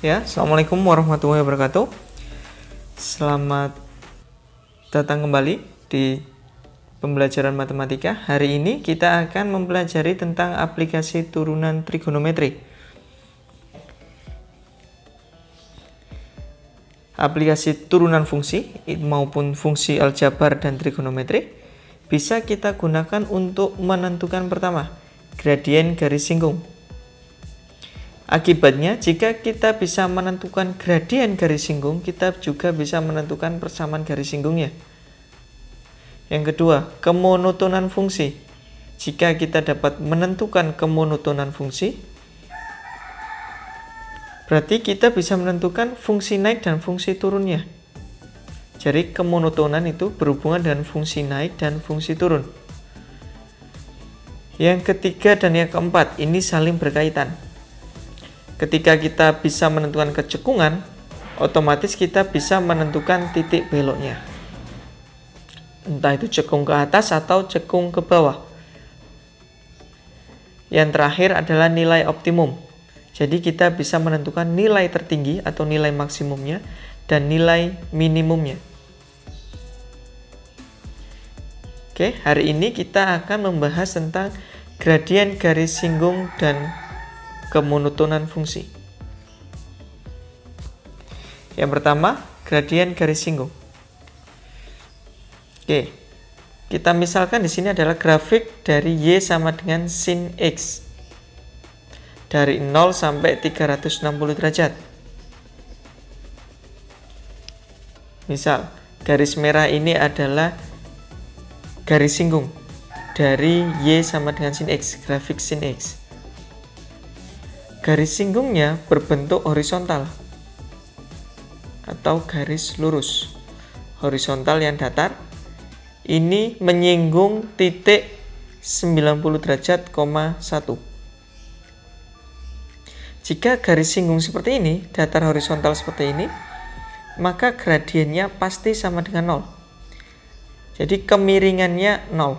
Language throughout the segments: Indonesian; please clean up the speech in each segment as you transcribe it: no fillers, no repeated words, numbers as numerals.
Ya, Assalamualaikum warahmatullahi wabarakatuh. Selamat datang kembali di pembelajaran matematika. Hari ini kita akan mempelajari tentang aplikasi turunan trigonometri. Aplikasi turunan fungsi maupun fungsi aljabar dan trigonometri bisa kita gunakan untuk menentukan pertama, gradien garis singgung. Akibatnya, jika kita bisa menentukan gradien garis singgung, kita juga bisa menentukan persamaan garis singgungnya. Yang kedua, kemonotonan fungsi. Jika kita dapat menentukan kemonotonan fungsi, berarti kita bisa menentukan fungsi naik dan fungsi turunnya. Jadi kemonotonan itu berhubungan dengan fungsi naik dan fungsi turun. Yang ketiga dan yang keempat, ini saling berkaitan. Ketika kita bisa menentukan kecekungan, otomatis kita bisa menentukan titik beloknya. Entah itu cekung ke atas atau cekung ke bawah. Yang terakhir adalah nilai optimum. Jadi kita bisa menentukan nilai tertinggi atau nilai maksimumnya dan nilai minimumnya. Oke, hari ini kita akan membahas tentang gradien garis singgung dan kemonotonan fungsi. Yang pertama, gradien garis singgung. Oke, kita misalkan di sini adalah grafik dari Y sama dengan sin X dari 0 sampai 360 derajat. Misal, garis merah ini adalah garis singgung dari Y sama dengan sin X, grafik sin X. Garis singgungnya berbentuk horizontal atau garis lurus. Horizontal yang datar ini menyinggung titik 90 derajat, 1. Jika garis singgung seperti ini, datar horizontal seperti ini, maka gradiennya pasti sama dengan 0. Jadi kemiringannya 0.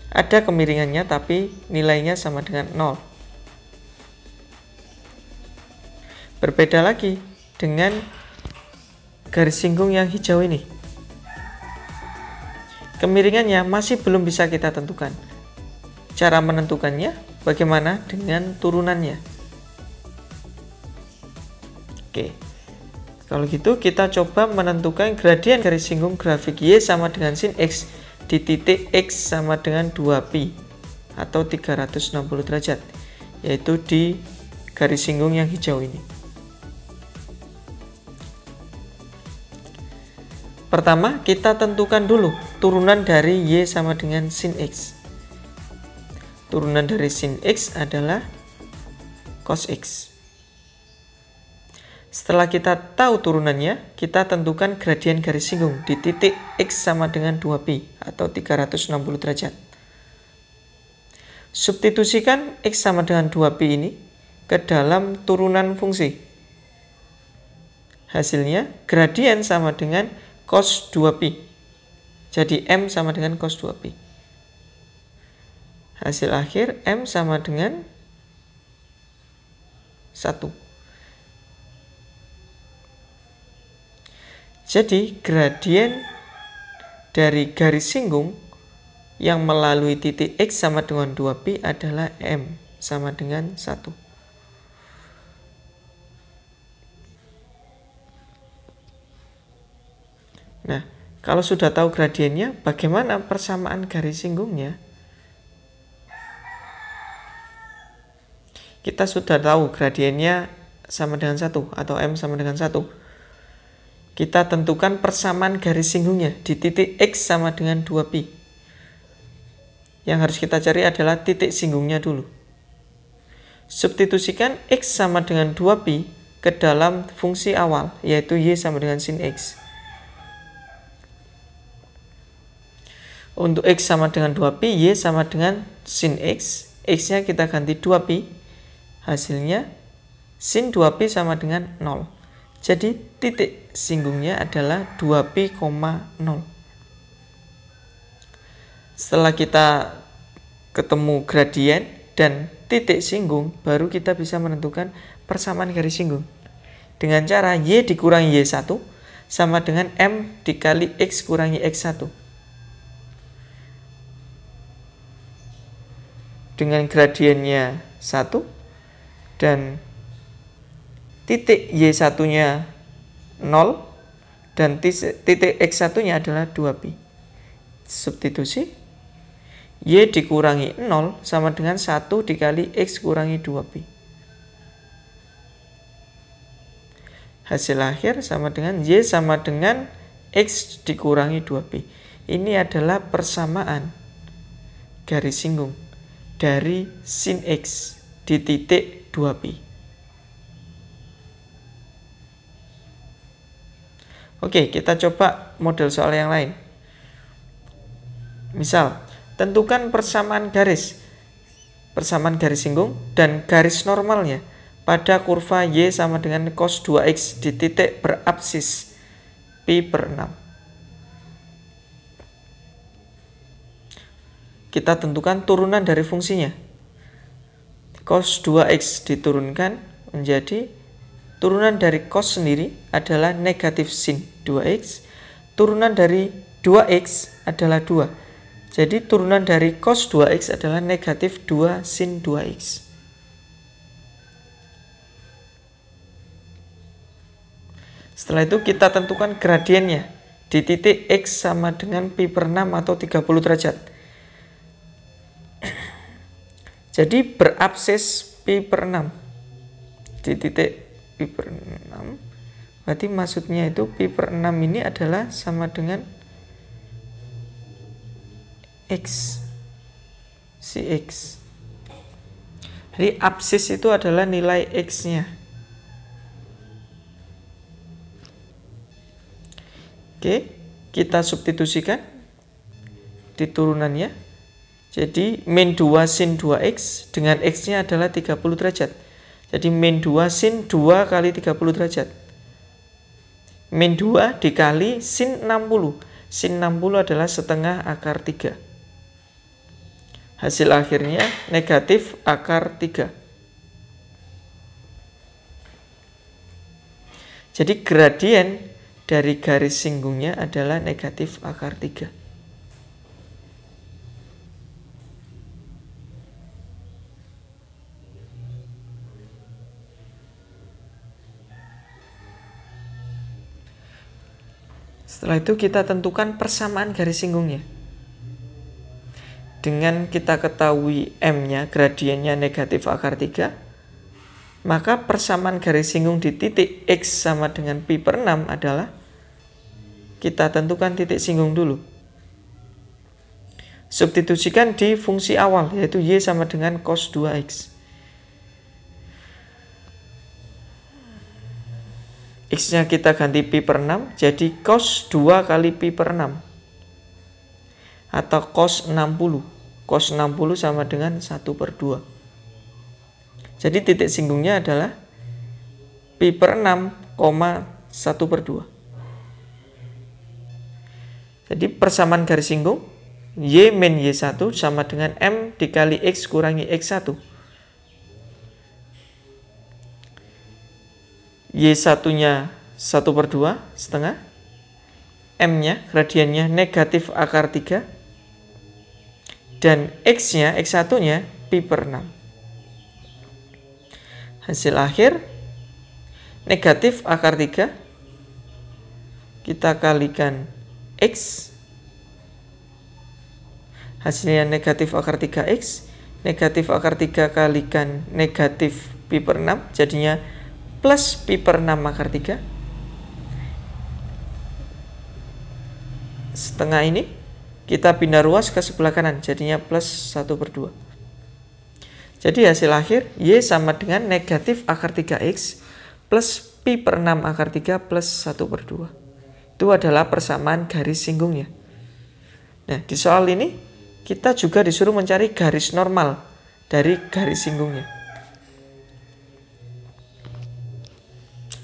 Ada kemiringannya tapi nilainya sama dengan 0. Berbeda lagi dengan garis singgung yang hijau ini. Kemiringannya masih belum bisa kita tentukan. Cara menentukannya bagaimana dengan turunannya? Oke. Kalau gitu kita coba menentukan gradien garis singgung grafik Y sama dengan sin X di titik X sama dengan 2pi atau 360 derajat, yaitu di garis singgung yang hijau ini. Pertama, kita tentukan dulu turunan dari Y sama dengan sin X. Turunan dari sin X adalah cos X. Setelah kita tahu turunannya, kita tentukan gradien garis singgung di titik X sama dengan 2pi atau 360 derajat. Substitusikan X sama dengan 2pi ini ke dalam turunan fungsi. Hasilnya, gradien sama dengan cos 2pi. Jadi M sama dengan cos 2pi. Hasil akhir M sama dengan 1. Jadi gradien dari garis singgung yang melalui titik X sama dengan 2pi adalah M sama dengan 1. Nah, kalau sudah tahu gradiennya, bagaimana persamaan garis singgungnya? Kita sudah tahu gradiennya sama dengan 1 atau M sama dengan 1. Kita tentukan persamaan garis singgungnya di titik X sama dengan 2pi. Yang harus kita cari adalah titik singgungnya dulu. Substitusikan X sama dengan 2pi ke dalam fungsi awal, yaitu Y sama dengan sin X. Untuk X sama dengan 2pi, Y sama dengan sin X. X-nya kita ganti 2pi. Hasilnya sin 2pi sama dengan 0. Jadi titik singgungnya adalah 2pi, 0. Setelah kita ketemu gradien dan titik singgung, baru kita bisa menentukan persamaan garis singgung dengan cara Y dikurangi Y1 sama dengan M dikali X kurangi X1. Dengan gradiennya 1 dan titik Y1-nya 0 dan titik X1-nya adalah 2pi. Substitusi, Y dikurangi 0 sama dengan 1 dikali X kurangi 2pi. Hasil akhir sama dengan Y sama dengan X dikurangi 2pi. Ini adalah persamaan garis singgung dari sin X di titik 2pi. Oke, kita coba model soal yang lain. Misal, tentukan persamaan garis singgung dan garis normalnya pada kurva Y sama dengan cos 2X di titik berabsis pi/6. Kita tentukan turunan dari fungsinya. Cos 2X diturunkan menjadi turunan dari cos sendiri adalah negatif sin 2X. Turunan dari 2X adalah 2. Jadi turunan dari cos 2X adalah negatif 2 sin 2X. Setelah itu kita tentukan gradiennya di titik X sama dengan pi/6 atau 30 derajat. Jadi berabsis pi/6 di titik pi/6. Berarti maksudnya itu pi/6 ini adalah sama dengan X, si X. Jadi absis itu adalah nilai X-nya. Oke, kita substitusikan di turunannya. Jadi min 2 sin 2X dengan X-nya adalah 30 derajat. Jadi min 2 sin 2 kali 30 derajat. Min 2 dikali sin 60. Sin 60 adalah setengah akar 3. Hasil akhirnya negatif akar 3. Jadi gradien dari garis singgungnya adalah negatif akar 3. Setelah itu kita tentukan persamaan garis singgungnya. Dengan kita ketahui M-nya, gradiennya negatif akar 3, maka persamaan garis singgung di titik X sama dengan pi/6 adalah kita tentukan titik singgung dulu. Substitusikan di fungsi awal, yaitu Y sama dengan cos 2X. X-nya kita ganti pi/6, jadi cos 2 kali pi/6. Atau cos 60. Cos 60 sama dengan 1/2. Jadi titik singgungnya adalah pi/6, 1/2. Jadi persamaan garis singgung Y min Y1 sama dengan M dikali X kurangi X1. Y1-nya 1/2 setengah, M-nya gradiennya negatif akar 3, dan X-nya, X1-nya pi/6. Hasil akhir negatif akar 3, kita kalikan X, hasilnya negatif akar 3X, negatif akar 3 kalikan negatif pi/6, jadinya plus pi/6 akar 3. Setengah ini kita pindah ruas ke sebelah kanan, jadinya plus 1/2. Jadi hasil akhir Y sama dengan negatif akar 3X plus pi/6 akar 3 plus 1/2. Itu adalah persamaan garis singgungnya. Nah, di soal ini kita juga disuruh mencari garis normal dari garis singgungnya.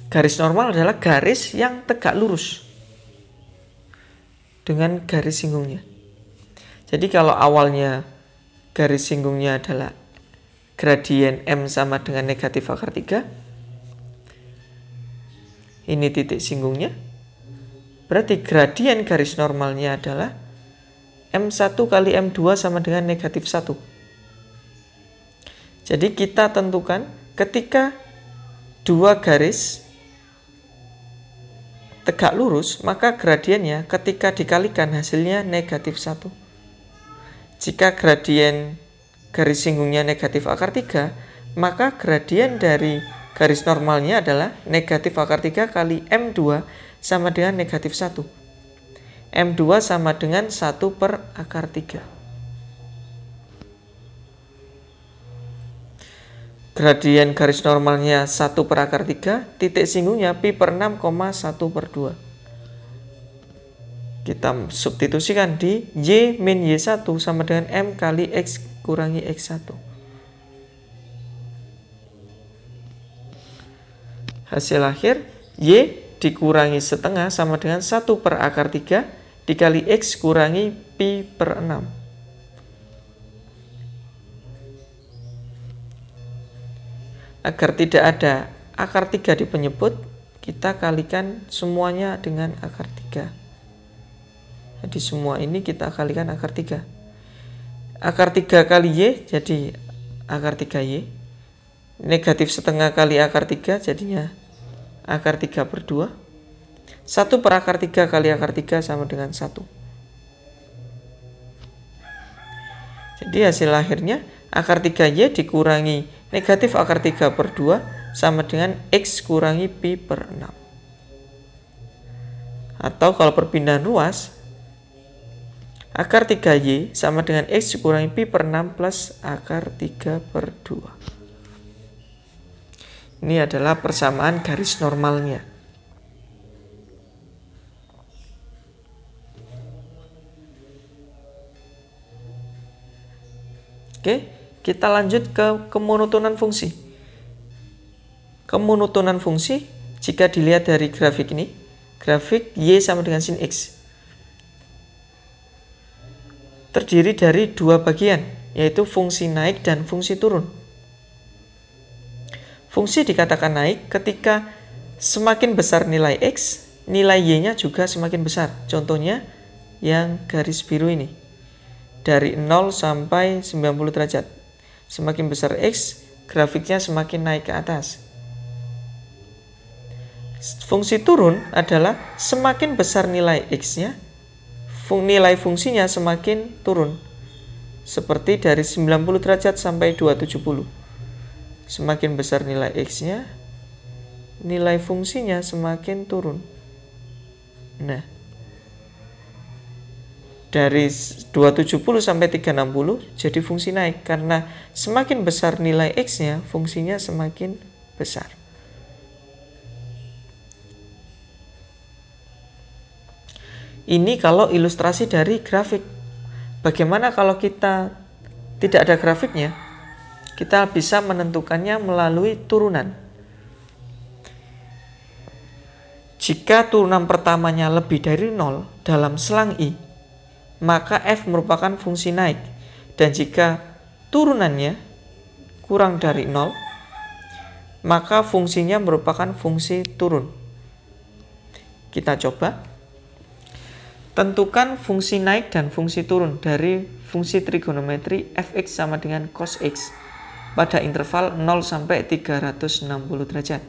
Garis normal adalah garis yang tegak lurus dengan garis singgungnya. Jadi kalau awalnya garis singgungnya adalah gradien M sama dengan negatif akar 3, Ini titik singgungnya. Berarti gradien garis normalnya adalah M1 kali M2 sama dengan negatif 1. Jadi kita tentukan ketika dua garis tegak lurus, maka gradiennya ketika dikalikan hasilnya negatif 1. Jika gradien garis singgungnya negatif akar 3, maka gradien dari garis normalnya adalah negatif akar 3 kali M2 sama dengan negatif 1. M2 sama dengan 1 per akar 3. Gradien garis normalnya 1 per akar 3, titik singgungnya pi per 6, 1 per 2. Kita substitusikan di Y min Y1 sama dengan M kali X kurangi X1. Hasil akhir Y dikurangi setengah sama dengan 1 per akar 3 dikali X kurangi pi per 6. Agar tidak ada akar 3 di penyebut, kita kalikan semuanya dengan akar 3. Jadi semua ini kita kalikan akar 3. Akar 3 kali Y jadi akar 3Y. Negatif setengah kali akar 3 jadinya akar 3 per 2. 1 per akar 3 kali akar 3 sama dengan 1. Jadi hasil akhirnya akar 3Y dikurangi negatif akar 3 per 2 sama dengan X kurangi pi per 6. Atau kalau perpindahan ruas, akar 3Y sama dengan X kurangi pi per 6 plus akar 3 per 2. Ini adalah persamaan garis normalnya. Oke, kita lanjut ke kemonotonan fungsi. Kemonotonan fungsi jika dilihat dari grafik ini, grafik Y sama dengan sin X, terdiri dari dua bagian, yaitu fungsi naik dan fungsi turun. Fungsi dikatakan naik ketika semakin besar nilai X, nilai Y-nya juga semakin besar. Contohnya yang garis biru ini. Dari 0 sampai 90 derajat. Semakin besar X, grafiknya semakin naik ke atas. Fungsi turun adalah semakin besar nilai X-nya, nilai fungsinya semakin turun. Seperti dari 90 derajat sampai 270. Semakin besar nilai X-nya, nilai fungsinya semakin turun. Nah, dari 270 sampai 360 jadi fungsi naik karena semakin besar nilai X-nya, fungsinya semakin besar. Ini kalau ilustrasi dari grafik. Bagaimana kalau kita tidak ada grafiknya? Kita bisa menentukannya melalui turunan. Jika turunan pertamanya lebih dari 0 dalam selang I, maka F merupakan fungsi naik. Dan jika turunannya kurang dari 0, maka fungsinya merupakan fungsi turun. Kita coba. Tentukan fungsi naik dan fungsi turun dari fungsi trigonometri fx sama dengan cos x pada interval 0 sampai 360 derajat.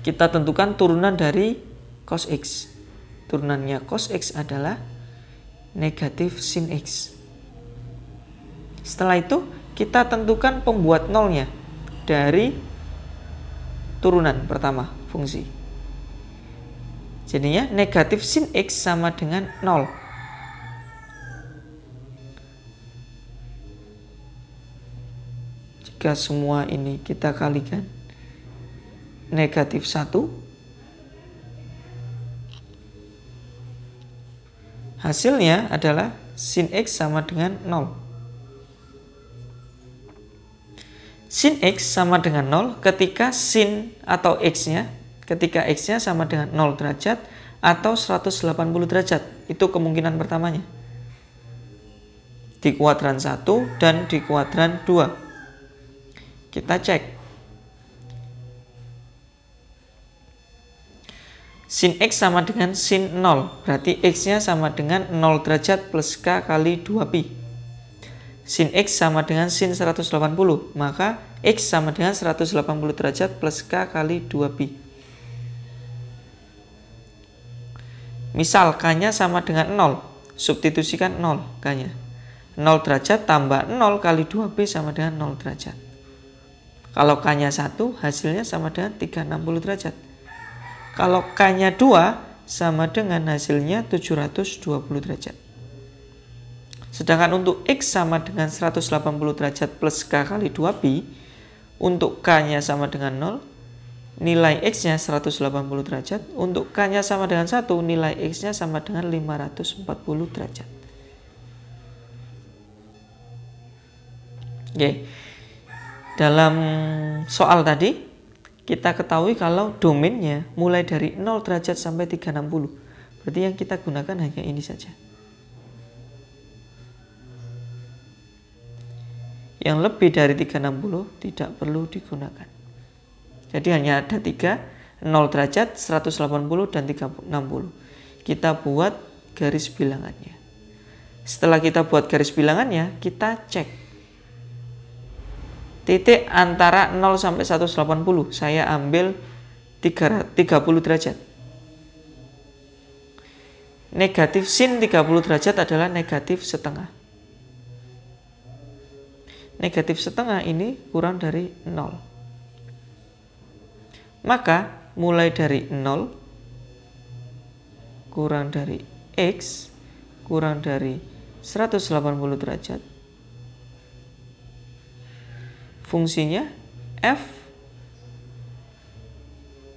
Kita tentukan turunan dari cos x. Turunannya cos x adalah negatif sin x. Setelah itu kita tentukan pembuat nolnya dari turunan pertama fungsi. Jadinya negatif sin x sama dengan 0. Jika semua ini kita kalikan, negatif 1, hasilnya adalah sin x sama dengan 0. Sin x sama dengan 0 ketika sin atau x-nya, ketika x-nya sama dengan 0 derajat atau 180 derajat. Itu kemungkinan pertamanya. Di kuadran 1 dan di kuadran 2. Kita cek. Sin X sama dengan sin 0, berarti X-nya sama dengan 0 derajat plus K kali 2pi. Sin X sama dengan sin 180, maka X sama dengan 180 derajat plus K kali 2pi. Misal K-nya sama dengan 0, substitusikan 0 K-nya. 0 derajat tambah 0 kali 2pi sama dengan 0 derajat. Kalau K-nya 1, hasilnya sama dengan 360 derajat. Kalau K-nya 2, sama dengan hasilnya 720 derajat. Sedangkan untuk X sama dengan 180 derajat plus K kali 2pi, untuk K-nya sama dengan 0, nilai X-nya 180 derajat. Untuk K-nya sama dengan 1, nilai X-nya sama dengan 540 derajat. Oke. Dalam soal tadi, kita ketahui kalau domainnya mulai dari 0 derajat sampai 360. Berarti yang kita gunakan hanya ini saja. Yang lebih dari 360 tidak perlu digunakan. Jadi hanya ada 3, 0 derajat, 180, dan 360. Kita buat garis bilangannya. Setelah kita buat garis bilangannya, kita cek titik antara 0 sampai 180. Saya ambil 30 derajat. Negatif sin 30 derajat adalah negatif setengah. Negatif setengah ini kurang dari 0. Maka mulai dari 0 kurang dari X kurang dari 180 derajat, fungsinya F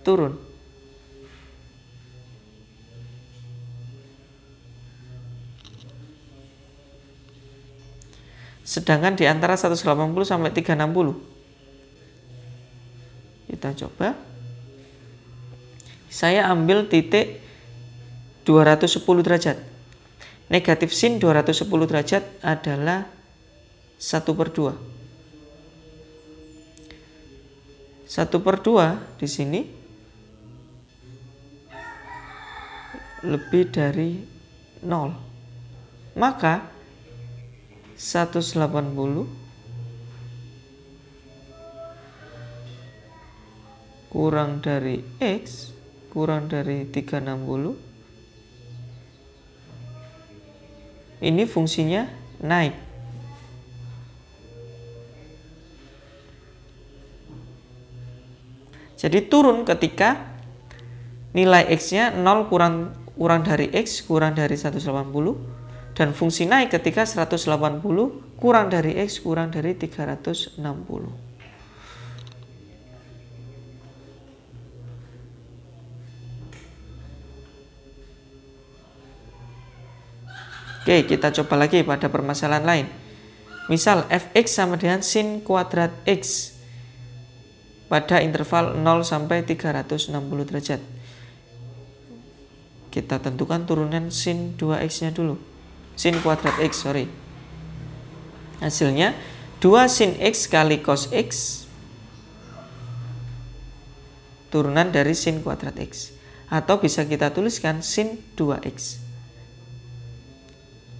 turun. Sedangkan di antara 180 sampai 360, kita coba. Saya ambil titik 210 derajat. Negatif sin 210 derajat adalah 1/2. 1/2 di sini lebih dari 0. Maka 180 kurang dari X kurang dari 360, ini fungsinya naik. Jadi turun ketika nilai X-nya 0 kurang dari X kurang dari 180, dan fungsi naik ketika 180 kurang dari X kurang dari 360. Oke, kita coba lagi pada permasalahan lain. Misal fx sama dengan sin kuadrat X pada interval 0 sampai 360 derajat. Kita tentukan turunan sin 2x-nya dulu. Sin kuadrat X, sorry. Hasilnya 2 sin X kali cos X turunan dari sin kuadrat X. Atau bisa kita tuliskan sin 2x.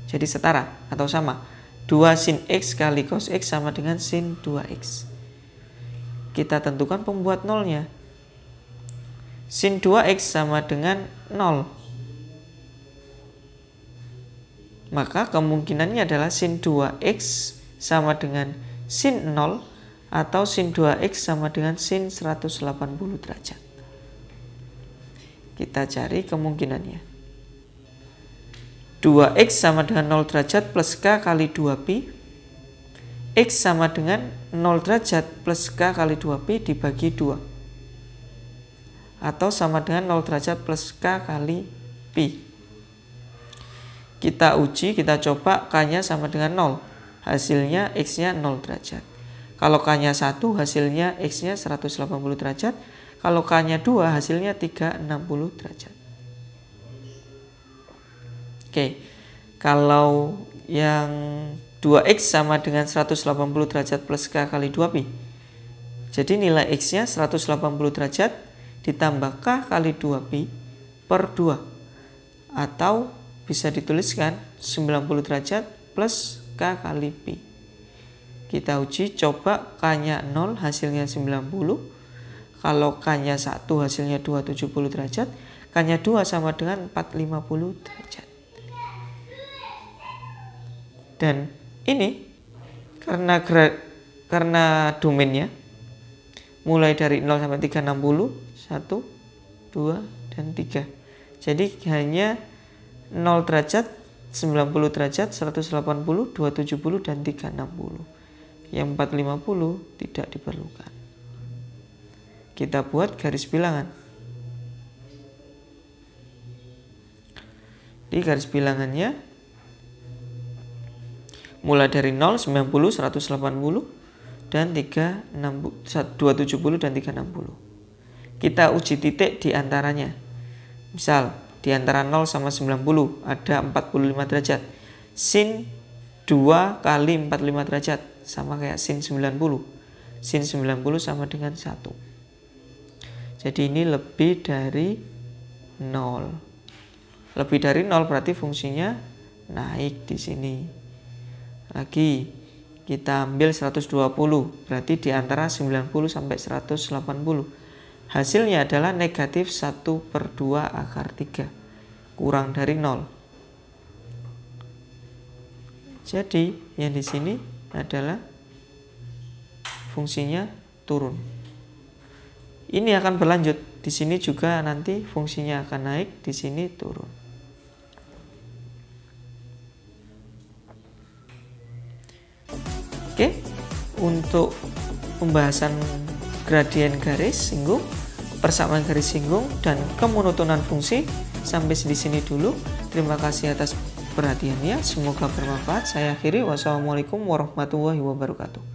Jadi setara atau sama. 2 sin X kali cos X sama dengan sin 2x. Kita tentukan pembuat nolnya. Sin 2x sama dengan 0. Maka kemungkinannya adalah sin 2x sama dengan sin 0 atau sin 2x sama dengan sin 180 derajat. Kita cari kemungkinannya. 2x sama dengan 0 derajat plus K kali 2pi. X sama dengan 0 derajat plus K kali 2pi dibagi 2. Atau sama dengan 0 derajat plus K kali pi. Kita uji, kita coba K-nya sama dengan 0. Hasilnya X-nya 0 derajat. Kalau K-nya 1, hasilnya X-nya 180 derajat. Kalau K-nya 2, hasilnya 360 derajat. Oke, kalau yang 2x sama dengan 180 derajat plus K kali 2pi. Jadi nilai X-nya 180 derajat ditambah K kali 2pi 1/2, atau bisa dituliskan 90 derajat plus K kali Pi. Kita uji, coba K-nya 0 hasilnya 90. Kalau K-nya 1 hasilnya 270 derajat, K-nya 2 sama dengan 450 derajat. Dan ini karena domainnya mulai dari 0 sampai 360, 1, 2, dan 3. Jadi hanya 0 derajat, 90 derajat, 180, 270, dan 360. Yang 450 tidak diperlukan. Kita buat garis bilangan. Di garis bilangannya mulai dari 0, 90, 180, dan 270 dan 360. Kita uji titik di antaranya. Misal di antara 0 sama 90 ada 45 derajat. Sin 2 kali 45 derajat sama kayak sin 90. Sin 90 sama dengan 1. Jadi ini lebih dari 0. Lebih dari 0 berarti fungsinya naik di sini. Lagi kita ambil 120, berarti di antara 90 sampai 180. Hasilnya adalah negatif 1/2 akar 3, kurang dari 0. Jadi yang di sini adalah fungsinya turun. Ini akan berlanjut. Di sini juga nanti fungsinya akan naik, di sini turun. Oke, untuk pembahasan gradien garis singgung, persamaan garis singgung, dan kemonotonan fungsi sampai di sini dulu. Terima kasih atas perhatiannya, semoga bermanfaat. Saya akhiri, wassalamualaikum warahmatullahi wabarakatuh.